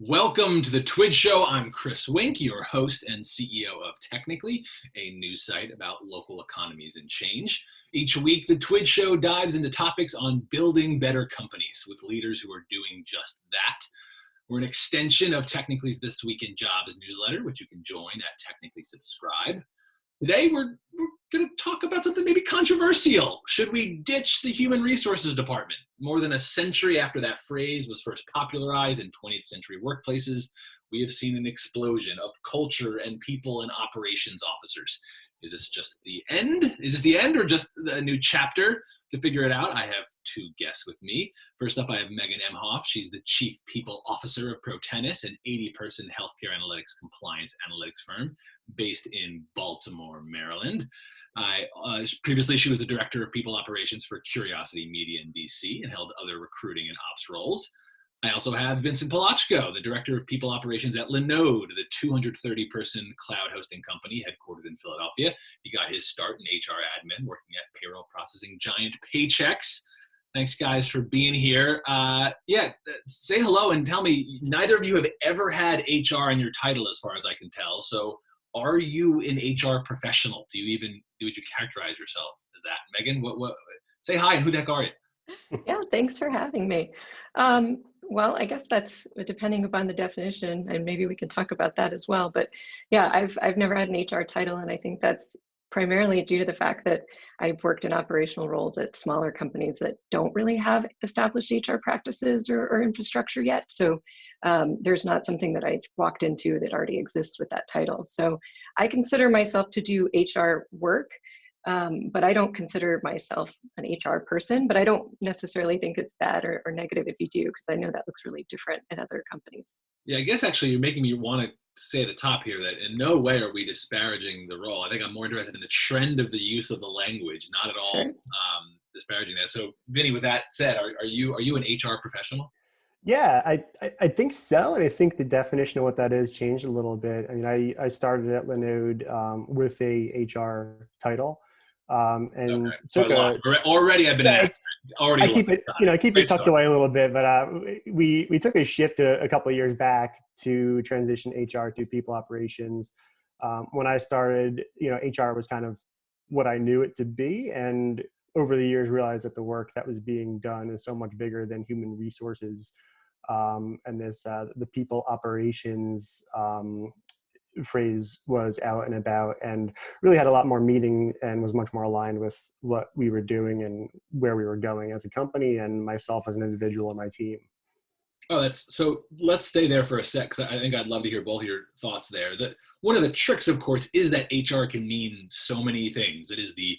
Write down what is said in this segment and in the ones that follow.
Welcome to the TWIJ show. I'm Chris Wink, your host and CEO of Technical.ly, a news site about local economies and change. Each week, the TWIJ show dives into topics on building better companies with leaders who are doing just that. We're an extension of Technical.ly's This Week in Jobs newsletter, which you can join at Technical.ly Subscribe. Today, we're going to talk about something maybe controversial. Should we ditch the human resources department? More than a century after that phrase was first popularized in 20th century workplaces, we have seen an explosion of culture and people and operations officers. Is this just the end? Is this the end or just a new chapter? To figure it out, I have two guests with me. First up, I have Megan Emhoff. She's the Chief People Officer of Protenus, an 80-person healthcare analytics compliance analytics firm based in Baltimore, Maryland. Previously, she was the Director of People Operations for Curiosity Media in DC and held other recruiting and ops roles. I also have Vincent Palochko, the Director of People Operations at Linode, the 230-person cloud hosting company headquartered in Philadelphia. He got his start in HR admin, working at payroll processing giant Paychex. Thanks, guys, for being here. Say hello and tell me, neither of you have ever had HR in your title as far as I can tell. So are you an HR professional? Would you characterize yourself as that? Megan, what say hi and who the heck are you? Yeah, thanks for having me. Well, I guess that's depending upon the definition, and maybe we can talk about that as well. But yeah, I've never had an HR title, and I think that's primarily due to the fact that I've worked in operational roles at smaller companies that don't really have established HR practices or infrastructure yet. So there's not something that I walked into that already exists with that title. So I consider myself to do HR work. But I don't consider myself an HR person, but I don't necessarily think it's bad or negative if you do, because I know that looks really different in other companies. Yeah, I guess actually you're making me want to say at the top here that in no way are we disparaging the role. I think I'm more interested in the trend of the use of the language, not at all Sure. disparaging that. So Vinny, with that said, are you an HR professional? Yeah, I think so. And I think the definition of what that is changed a little bit. I mean, I started at Linode with a HR title. And Okay. took So already I've been asked. Already I keep it, I keep it tucked away a little bit, but we took a shift a couple of years back to transition HR to people operations. When I started, HR was kind of what I knew it to be, and over the years realized that the work that was being done is so much bigger than human resources. And this the people operations phrase was out and about and really had a lot more meaning and was much more aligned with what we were doing and where we were going as a company and myself as an individual and my team. Oh, so let's stay there for a sec, because I think I'd love to hear both of your thoughts there. One of the tricks, of course, is that HR can mean so many things. It is the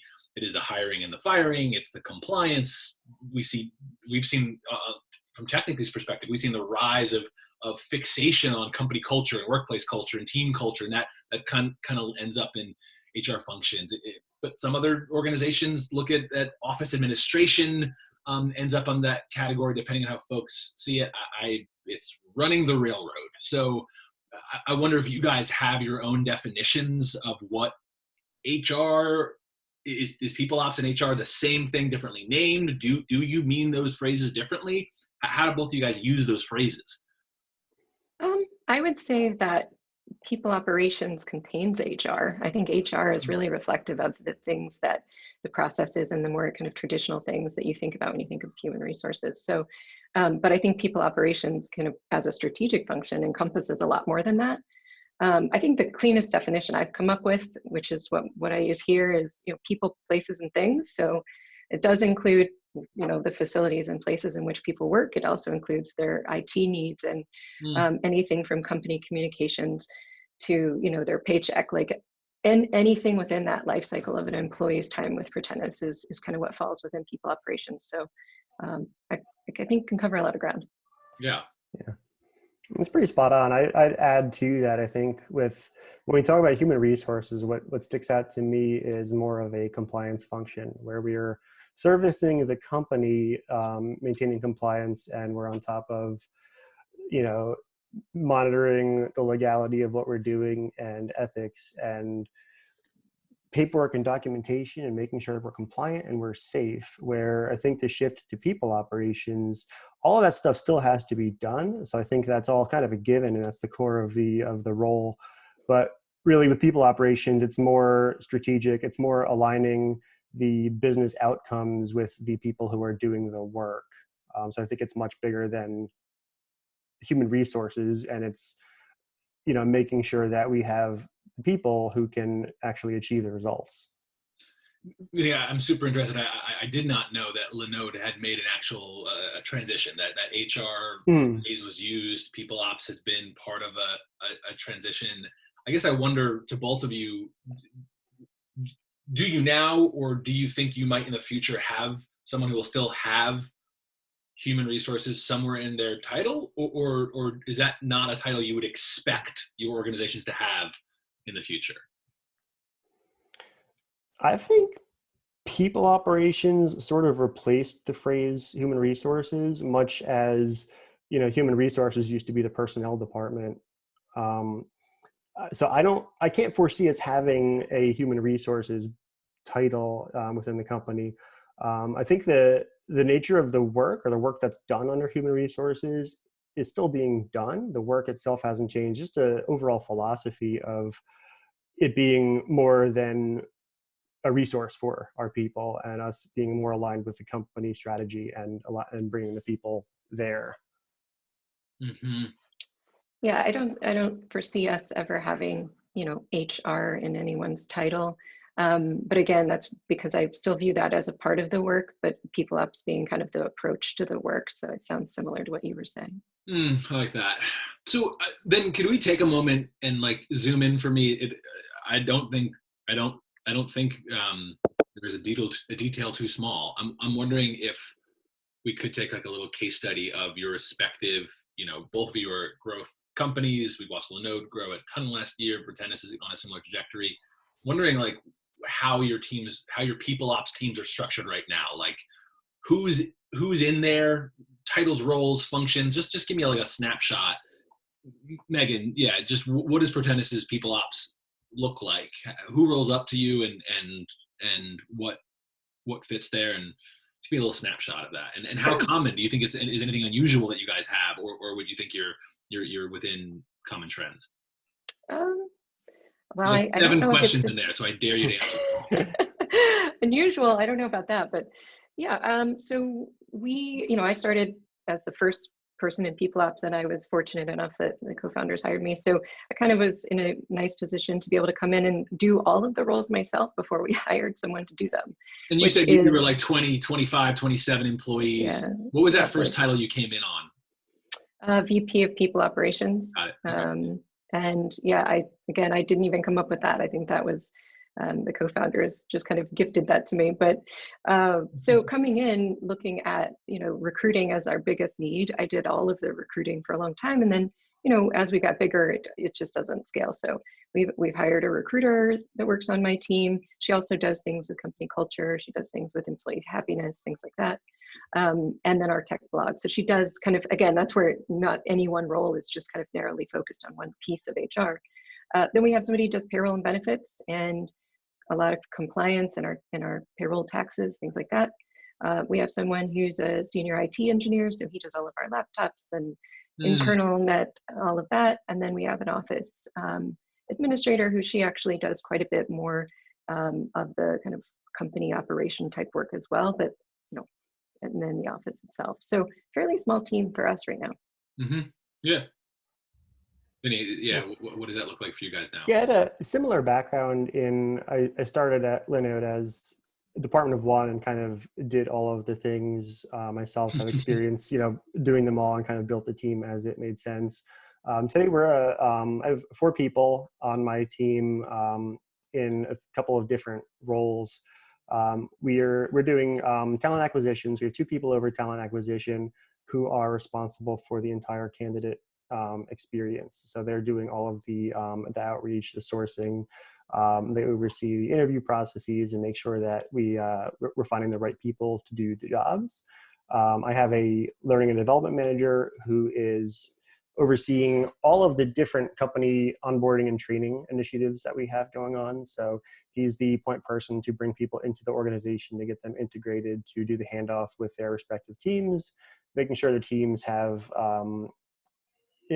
hiring and the firing. It's the compliance. We've seen from Technical.ly's perspective, we've seen the rise of fixation on company culture and workplace culture and team culture, and that kind of ends up in HR functions. But some other organizations look at office administration, ends up on that category depending on how folks see it. It's running the railroad. So I wonder if you guys have your own definitions of what HR is. People ops and HR the same thing, differently named? Do you mean those phrases differently? How do both of you guys use those phrases? I would say that people operations contains HR. I think HR is really reflective of the things that the processes and the more kind of traditional things that you think about when you think of human resources. So, but I think people operations kind of as a strategic function encompasses a lot more than that. I think the cleanest definition I've come up with, which is what I use here, is people, places, and things. So it does include the facilities and places in which people work. It also includes their IT needs and anything from company communications to their paycheck, and anything within that life cycle of an employee's time with Protenus is kind of what falls within people operations. So I think can cover a lot of ground. Yeah. It's pretty spot on. I'd add to that. I think when we talk about human resources, what sticks out to me is more of a compliance function where we are servicing the company, maintaining compliance, and we're on top of, monitoring the legality of what we're doing and ethics and paperwork and documentation and making sure that we're compliant and we're safe, where I think the shift to people operations, all of that stuff still has to be done. So I think that's all kind of a given, and that's the core of the role. But really with people operations, it's more strategic. It's more aligning the business outcomes with the people who are doing the work. So I think it's much bigger than human resources, and it's, you know, making sure that we have people who can actually achieve the results. Yeah, I'm super interested. I did not know that Linode had made an actual transition, that HR phrase was used. PeopleUps has been part of a transition. I guess I wonder, to both of you, do you now, or do you think you might in the future have someone who will still have human resources somewhere in their title, or is that not a title you would expect your organizations to have in the future? I think people operations sort of replaced the phrase human resources, much as, you know, human resources used to be the personnel department. So I can't foresee us having a human resources title within the company. I think the nature of the work, or the work that's done under human resources, is still being done. The work itself hasn't changed. Just the overall philosophy of it being more than a resource for our people, and us being more aligned with the company strategy and bringing the people there. Mm-hmm. Yeah, I don't foresee us ever having, you know, HR in anyone's title. But again, that's because I still view that as a part of the work, but PeopleUps being kind of the approach to the work. So it sounds similar to what you were saying. I like that. So then, could we take a moment and like zoom in for me? I don't think there's a detail too small. I'm wondering if we could take like a little case study of your respective, you know, both of you are growth companies. We watched Linode grow a ton last year. Protenus is on a similar trajectory. Wondering like how your people ops teams are structured right now. Like who's in there, titles, roles, functions. Just give me like a snapshot. Megan, yeah, just what does Protenus's people ops look like? Who rolls up to you, and what fits there, and to be a little snapshot of that, and how common do you think is anything unusual that you guys have, or would you think you're within common trends? Well, like I don't 7 know questions if in there, so I dare you to answer. unusual. I don't know about that, but yeah. So we, you know, I started as the first person in PeopleUps, and I was fortunate enough that the co-founders hired me. So I kind of was in a nice position to be able to come in and do all of the roles myself before we hired someone to do them. And you said you were like 20, 25, 27 employees. Yeah, what was that roughly. First title you came in on? VP of People Operations. Got it. Okay. And yeah, I didn't even come up with that. I think that was the co-founders just kind of gifted that to me. But so coming in, looking at, you know, recruiting as our biggest need, I did all of the recruiting for a long time. And then, you know, as we got bigger, it just doesn't scale. So we've hired a recruiter that works on my team. She also does things with company culture. She does things with employee happiness, things like that. And then our tech blog. So she does kind of, again, that's where not any one role is just kind of narrowly focused on one piece of HR. Then we have somebody who does payroll and benefits and a lot of compliance and our payroll taxes, things like that. We have someone who's a senior IT engineer, so he does all of our laptops and internal net, all of that. And then we have an office administrator who she actually does quite a bit more of the kind of company operation type work as well, but you know, and then the office itself. So fairly small team for us right now. Mm-hmm. Yeah. Vinny, yeah, what does that look like for you guys now? Yeah, I had a similar background I started at Linode as Department of One and kind of did all of the things myself. So I've experienced, you know, doing them all and kind of built the team as it made sense. Today I have 4 people on my team in a couple of different roles. We're doing talent acquisitions. We have 2 people over talent acquisition who are responsible for the entire candidate experience. So they're doing all of the outreach, the sourcing. They oversee the interview processes and make sure that we're finding the right people to do the jobs. I have a learning and development manager who is overseeing all of the different company onboarding and training initiatives that we have going on. So he's the point person to bring people into the organization, to get them integrated, to do the handoff with their respective teams, making sure the teams have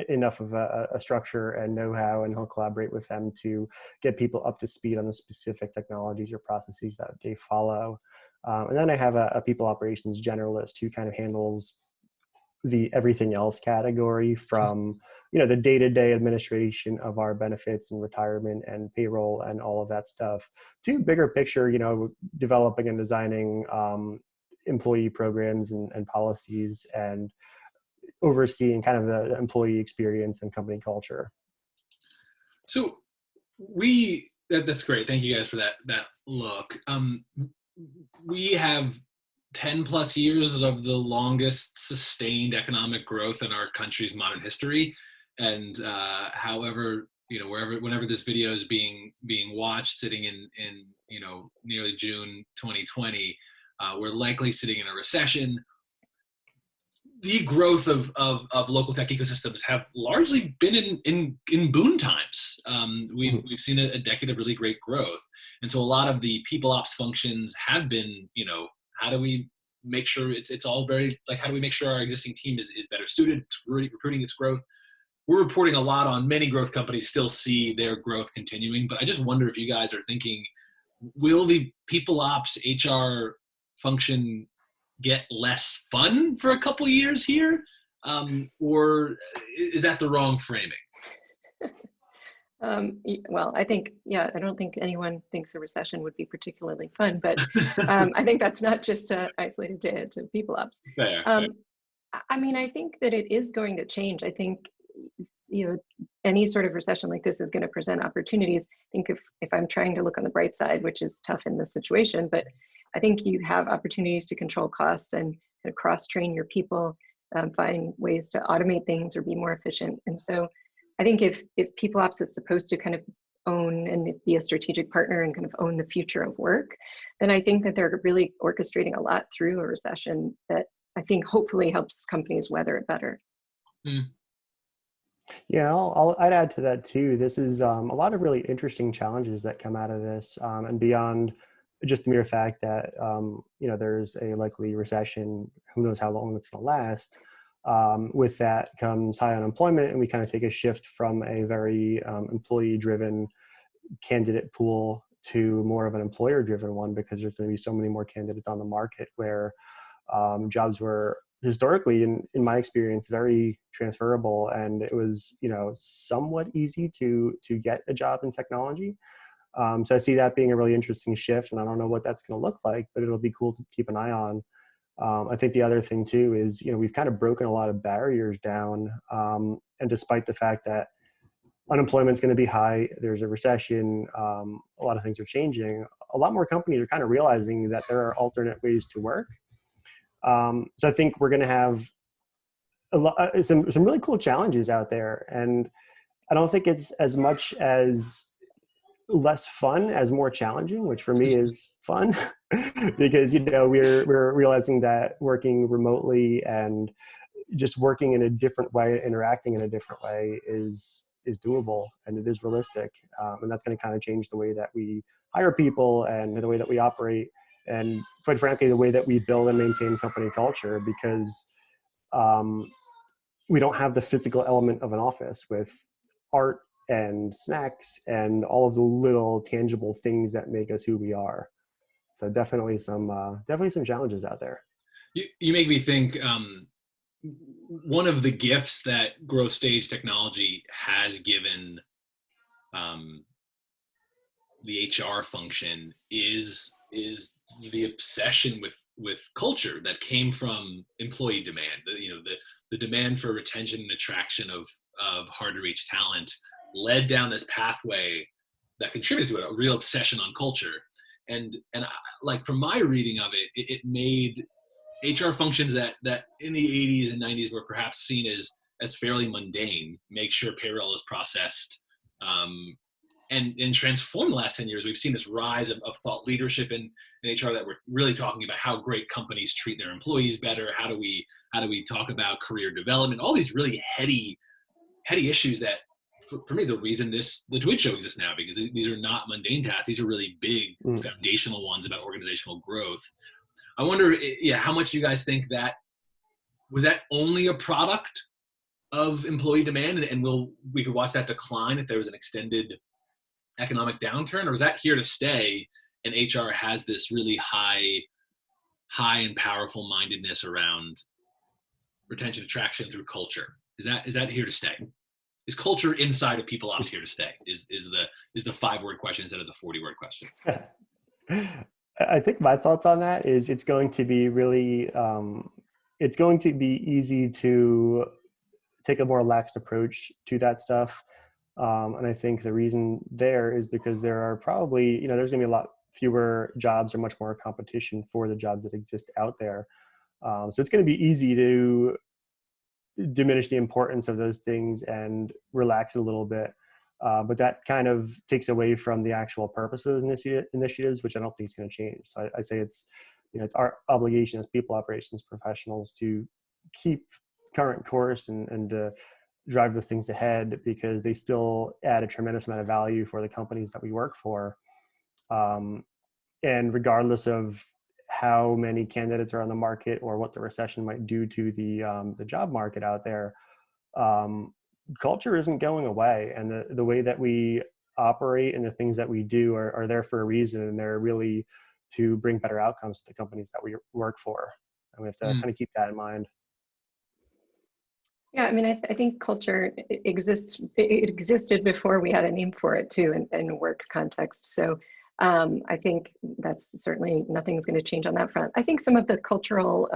enough of a structure and know-how, and he'll collaborate with them to get people up to speed on the specific technologies or processes that they follow. And then I have a people operations generalist who kind of handles the everything else category, from the day-to-day administration of our benefits and retirement and payroll and all of that stuff, to bigger picture, developing and designing employee programs and policies, and overseeing kind of the employee experience and company culture. So that's great. Thank you guys for that look. We have 10 plus years of the longest sustained economic growth in our country's modern history. And however, whenever this video is being watched, sitting in nearly June 2020, we're likely sitting in a recession. The growth of local tech ecosystems have largely been in boon times. We've seen a decade of really great growth. And so a lot of the people ops functions have been, how do we make sure it's all very, like, how do we make sure our existing team is better suited to recruiting its growth? We're reporting a lot on many growth companies still see their growth continuing, but I just wonder if you guys are thinking, will the people ops HR function get less fun for a couple years here? Or is that the wrong framing? Well, I think, I don't think anyone thinks a recession would be particularly fun, but I think that's not just isolated to people ops. Fair. I mean, I think that it is going to change. I think, any sort of recession like this is going to present opportunities. I think if I'm trying to look on the bright side, which is tough in this situation, but I think you have opportunities to control costs and cross-train your people, find ways to automate things or be more efficient. And so I think if PeopleUps is supposed to kind of own and be a strategic partner and kind of own the future of work, then I think that they're really orchestrating a lot through a recession that I think hopefully helps companies weather it better. Mm. Yeah, I'd add to that too. This is a lot of really interesting challenges that come out of this, and beyond just the mere fact that there's a likely recession. Who knows how long it's going to last? With that comes high unemployment, and we kind of take a shift from a very employee-driven candidate pool to more of an employer-driven one, because there's going to be so many more candidates on the market, where jobs were historically, in my experience, very transferable, and it was somewhat easy to get a job in technology. So I see that being a really interesting shift, and I don't know what that's going to look like, but it'll be cool to keep an eye on. I think the other thing too is, we've kind of broken a lot of barriers down, and despite the fact that unemployment's going to be high, there's a recession, a lot of things are changing. A lot more companies are kind of realizing that there are alternate ways to work. So I think we're going to have some really cool challenges out there, and I don't think it's as much as less fun as more challenging, which for me is fun, because we're realizing that working remotely and just working in a different way, interacting in a different way is doable, and it is realistic, and that's going to kind of change the way that we hire people and the way that we operate, and quite frankly the way that we build and maintain company culture, because we don't have the physical element of an office with art and snacks and all of the little tangible things that make us who we are. So definitely some challenges out there. You make me think, one of the gifts that growth stage technology has given the HR function is the obsession with culture that came from employee demand. The demand for retention and attraction of hard to reach talent led down this pathway that contributed to it, a real obsession on culture. And like, from my reading of it, it made HR functions that in the 80s and 90s were perhaps seen as fairly mundane, make sure payroll is processed, and transform the last 10 years. We've seen this rise of thought leadership in HR that we're really talking about how great companies treat their employees better. How do we talk about career development? All these really heady heady issues that, for me, the reason the TWIJ show exists now, because these are not mundane tasks. These are really big foundational ones about organizational growth. I wonder, how much you guys think that was that only a product of employee demand, and we could watch that decline if there was an extended economic downturn, or is that here to stay? And HR has this really high and powerful mindedness around retention, attraction through culture. Is that here to stay? Is culture inside of PeopleUps here to stay? Is the 5-word question instead of the 40-word question? I think my thoughts on that is it's going to be really, it's going to be easy to take a more relaxed approach to that stuff. And I think the reason there is because there are probably, there's going to be a lot fewer jobs or much more competition for the jobs that exist out there. So it's going to be easy to diminish the importance of those things and relax a little bit. But that kind of takes away from the actual purpose of those initiatives, which I don't think is going to change. So I say it's our obligation as people operations professionals to keep current course and drive those things ahead, because they still add a tremendous amount of value for the companies that we work for. And regardless of how many candidates are on the market or what the recession might do to the job market out there, culture isn't going away. And the way that we operate and the things that we do are there for a reason. And they're really to bring better outcomes to the companies that we work for. And we have to kind of keep that in mind. Yeah, I mean, I think culture exists. It existed before we had a name for it too, in a work context. So I think that's certainly nothing's going to change on that front. I think some of the cultural,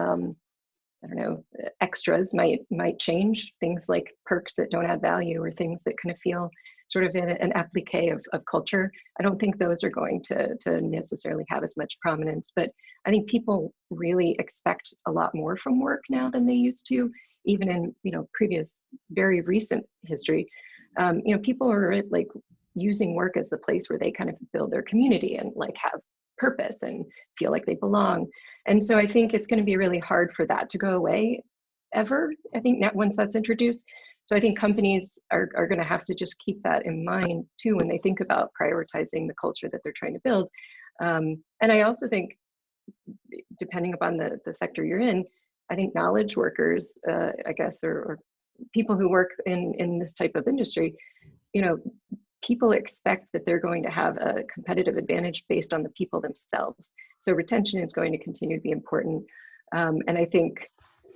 extras might change. Things like perks that don't add value, or things that kind of feel sort of an applique of culture. I don't think those are going to necessarily have as much prominence. But I think people really expect a lot more from work now than they used to. Even in previous, very recent history, people are like using work as the place where they kind of build their community and like have purpose and feel like they belong. And so I think it's going to be really hard for that to go away ever. I think that once that's introduced. So I think companies are going to have to just keep that in mind too when they think about prioritizing the culture that they're trying to build. And I also think, depending upon the sector you're in, I think knowledge workers, I guess, or people who work in this type of industry, people expect that they're going to have a competitive advantage based on the people themselves. So retention is going to continue to be important. And I think,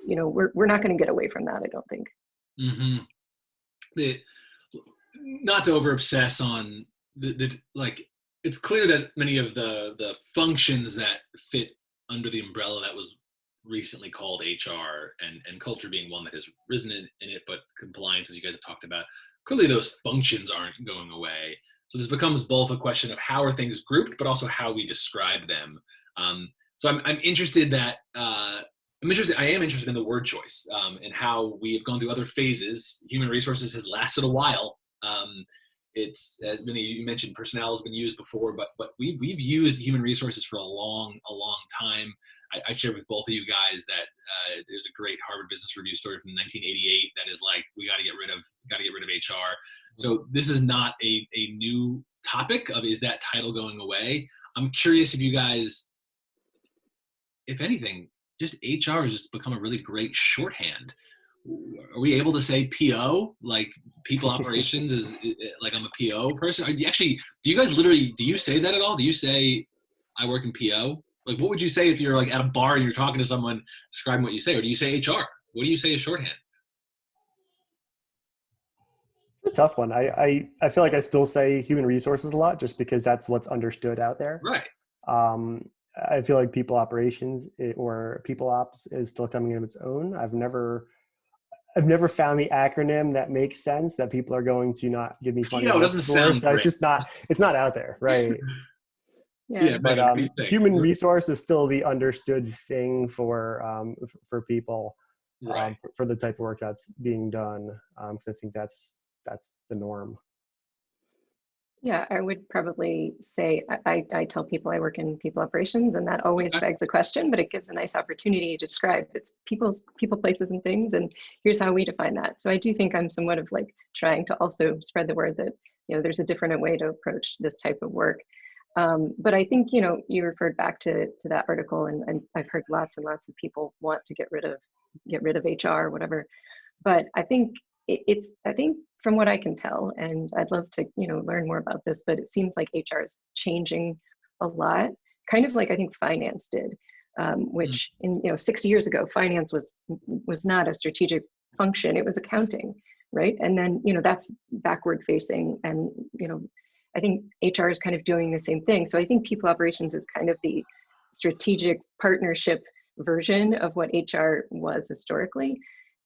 we're not going to get away from that, I don't think. Mm-hmm. Not to over obsess on it's clear that many of the functions that fit under the umbrella that was recently called HR, and culture being one that has risen in it, but compliance, as you guys have talked about, clearly those functions aren't going away. So this becomes both a question of how are things grouped, but also how we describe them. So I'm interested that I am interested in the word choice, and how we have gone through other phases. Human resources has lasted a while. It's, as Vinny, you mentioned, personnel has been used before, but we've used human resources for a long time. I shared with both of you guys that there's a great Harvard Business Review story from 1988 that is like, we got to get rid of HR. So this is not a new topic of, is that title going away? I'm curious if you guys, if anything, just HR has just become a really great shorthand. Are we able to say PO, like people operations is like, I'm a PO person? Do you guys literally, do you say that at all? Do you say I work in PO? Like, what would you say if you're like at a bar and you're talking to someone describing what you say? Or do you say HR? What do you say as shorthand? It's a tough one. I feel like I still say human resources a lot, just because that's what's understood out there. Right. I feel like people operations or people ops is still coming in its own. I've never found the acronym that makes sense that people are going to not give me funny looks for. So it's just it's not out there. Right. Yeah. But human resource is still the understood thing for people, right. For the type of work that's being done. So I think that's the norm. Yeah, I would probably say I tell people I work in people operations, and that always begs a question, but it gives a nice opportunity to describe it's people, places, and things, and here's how we define that. So I do think I'm somewhat of like trying to also spread the word that there's a different way to approach this type of work. But I think you referred back to that article, and I've heard lots and lots of people want to get rid of HR or whatever. But I think I think from what I can tell, and I'd love to, learn more about this, but it seems like HR is changing a lot, kind of like I think finance did, which in 60 years ago, finance was not a strategic function; it was accounting, right? And then that's backward facing, and I think HR is kind of doing the same thing. So I think people operations is kind of the strategic partnership version of what HR was historically.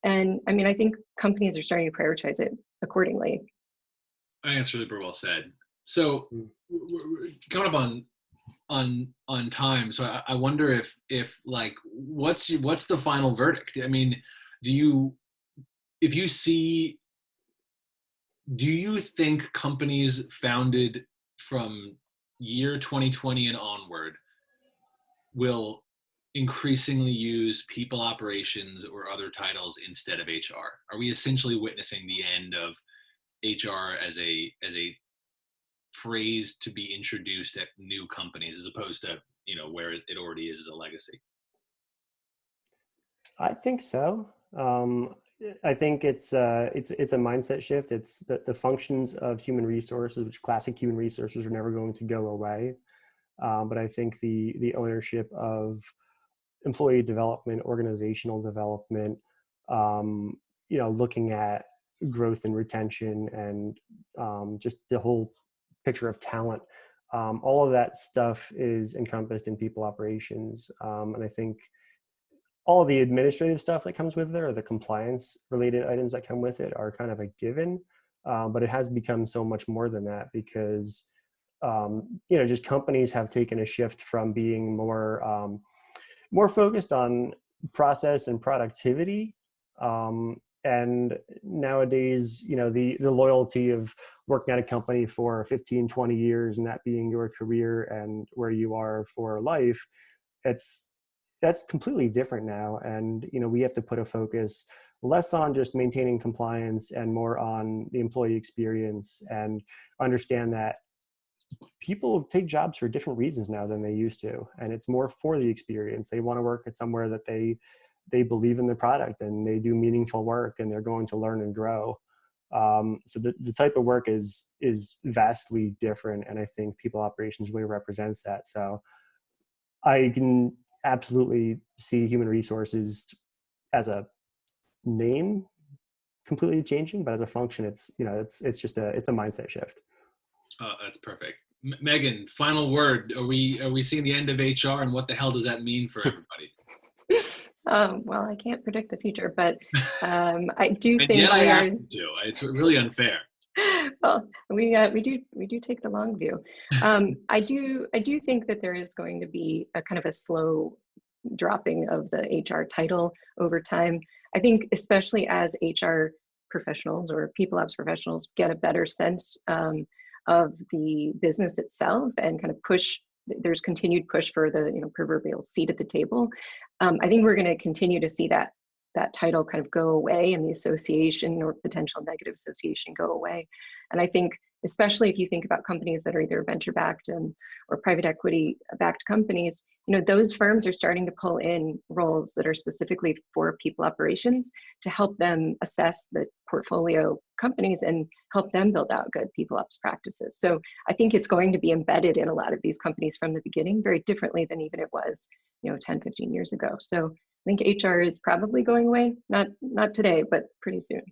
And I mean, I think companies are starting to prioritize it accordingly. I think that's really very well said. So we're coming up on time. So I wonder if like what's the final verdict? I mean, do you think companies founded from year 2020 and onward will increasingly use people operations or other titles instead of HR? Are we essentially witnessing the end of HR as a phrase to be introduced at new companies as opposed to where it already is as a legacy? I think so. I think it's a mindset shift. It's the functions of human resources, which classic human resources are never going to go away. But I think the ownership of employee development, organizational development, looking at growth and retention, and just the whole picture of talent. All of that stuff is encompassed in people operations. And I think all the administrative stuff that comes with it, or the compliance related items that come with it, are kind of a given. But it has become so much more than that, because just companies have taken a shift from being more focused on process and productivity. And nowadays, the loyalty of working at a company for 15, 20 years and that being your career and where you are for life, that's completely different now. And, we have to put a focus less on just maintaining compliance and more on the employee experience, and understand that people take jobs for different reasons now than they used to. And it's more for the experience. They want to work at somewhere that they believe in the product and they do meaningful work and they're going to learn and grow. So the type of work is vastly different. And I think people operations really represents that. So I can absolutely see human resources as a name completely changing, but as a function, it's just it's a mindset shift. That's perfect. Megan, final word. Are we seeing the end of HR, and what the hell does that mean for everybody? Well, I can't predict the future, but I do and think yet I asked you to. It's really unfair. Well, we do take the long view. I do think that there is going to be a kind of a slow dropping of the HR title over time. I think especially as HR professionals or people ops professionals get a better sense of the business itself, and kind of there's continued push for the proverbial seat at the table. I think we're going to continue to see that title kind of go away, and the association or potential negative association go away. And I think, especially if you think about companies that are either venture backed or private equity backed companies, those firms are starting to pull in roles that are specifically for people operations to help them assess the portfolio companies and help them build out good people ops practices. So I think it's going to be embedded in a lot of these companies from the beginning, very differently than even it was 10, 15 years ago. So I think HR is probably going away, not today, but pretty soon.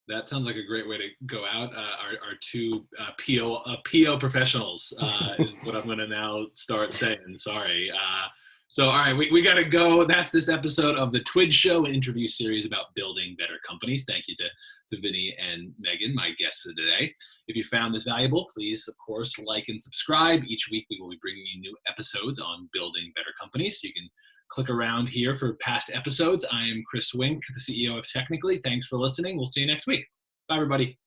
That sounds like a great way to go out. Our two PO professionals is what I'm going to now start saying. Sorry. So, all right, we got to go. That's this episode of the TWIJ Show, an interview series about building better companies. Thank you to Vinny and Megan, my guests for today. If you found this valuable, please, of course, like and subscribe. Each week, we will be bringing you new episodes on building better companies. You can click around here for past episodes. I am Chris Wink, the CEO of Technical.ly. Thanks for listening. We'll see you next week. Bye, everybody.